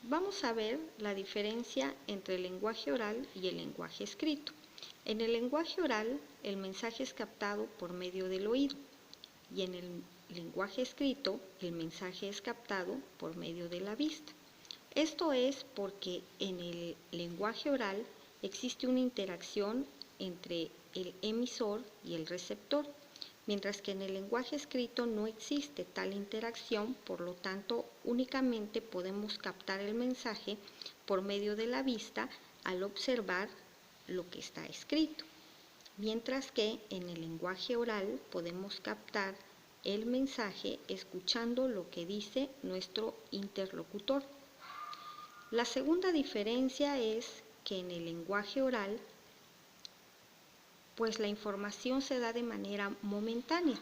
Vamos a ver la diferencia entre el lenguaje oral y el lenguaje escrito. En el lenguaje oral, el mensaje es captado por medio del oído y en el lenguaje escrito, el mensaje es captado por medio de la vista. Esto es porque en el lenguaje oral existe una interacción entre el emisor y el receptor, mientras que en el lenguaje escrito no existe tal interacción, por lo tanto, únicamente podemos captar el mensaje por medio de la vista al observar lo que está escrito, mientras que en el lenguaje oral podemos captar el mensaje escuchando lo que dice nuestro interlocutor. La segunda diferencia es que en el lenguaje oral, pues la información se da de manera momentánea,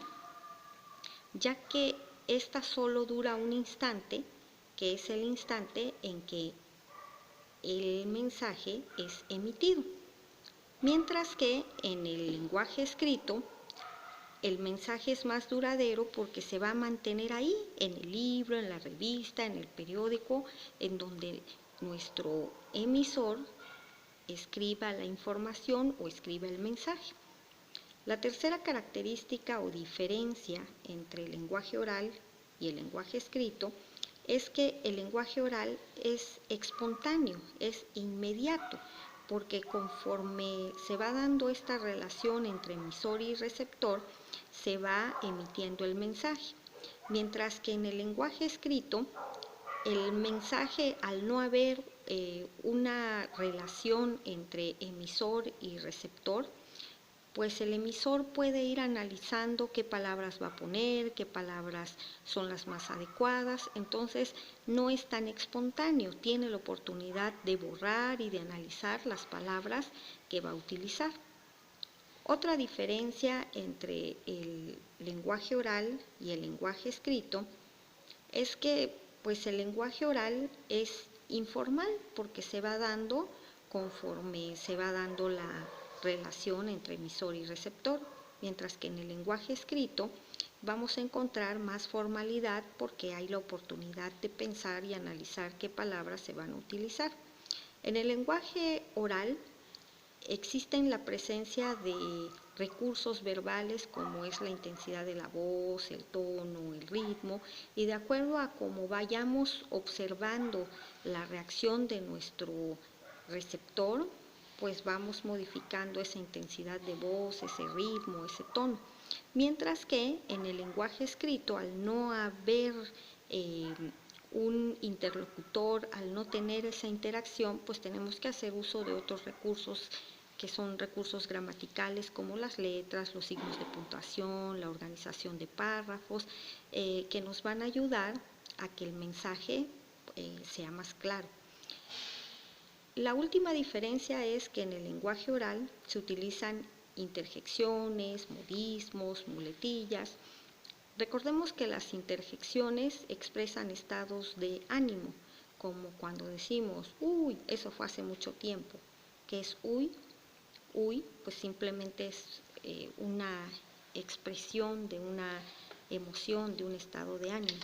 ya que esta solo dura un instante, que es el instante en que el mensaje es emitido. Mientras que en el lenguaje escrito, el mensaje es más duradero porque se va a mantener ahí, en el libro, en la revista, en el periódico, en donde nuestro emisor escriba la información o escriba el mensaje. La tercera característica o diferencia entre el lenguaje oral y el lenguaje escrito es que el lenguaje oral es espontáneo, es inmediato, porque conforme se va dando esta relación entre emisor y receptor, se va emitiendo el mensaje. Mientras que en el lenguaje escrito, el mensaje, al no haber una relación entre emisor y receptor, pues el emisor puede ir analizando qué palabras va a poner, qué palabras son las más adecuadas, entonces no es tan espontáneo, tiene la oportunidad de borrar y de analizar las palabras que va a utilizar. Otra diferencia entre el lenguaje oral y el lenguaje escrito es que pues el lenguaje oral es informal porque se va dando conforme se va dando la relación entre emisor y receptor, mientras que en el lenguaje escrito vamos a encontrar más formalidad porque hay la oportunidad de pensar y analizar qué palabras se van a utilizar. En el lenguaje oral existen la presencia de recursos verbales como es la intensidad de la voz, el tono, el ritmo, y de acuerdo a cómo vayamos observando la reacción de nuestro receptor, pues vamos modificando esa intensidad de voz, ese ritmo, ese tono. Mientras que en el lenguaje escrito, al no haber un interlocutor, al no tener esa interacción, pues tenemos que hacer uso de otros recursos que son recursos gramaticales como las letras, los signos de puntuación, la organización de párrafos, que nos van a ayudar a que el mensaje sea más claro. La última diferencia es que en el lenguaje oral se utilizan interjecciones, modismos, muletillas. Recordemos que las interjecciones expresan estados de ánimo, como cuando decimos, uy, eso fue hace mucho tiempo. ¿Qué es uy? Uy, pues simplemente es una expresión de una emoción, de un estado de ánimo.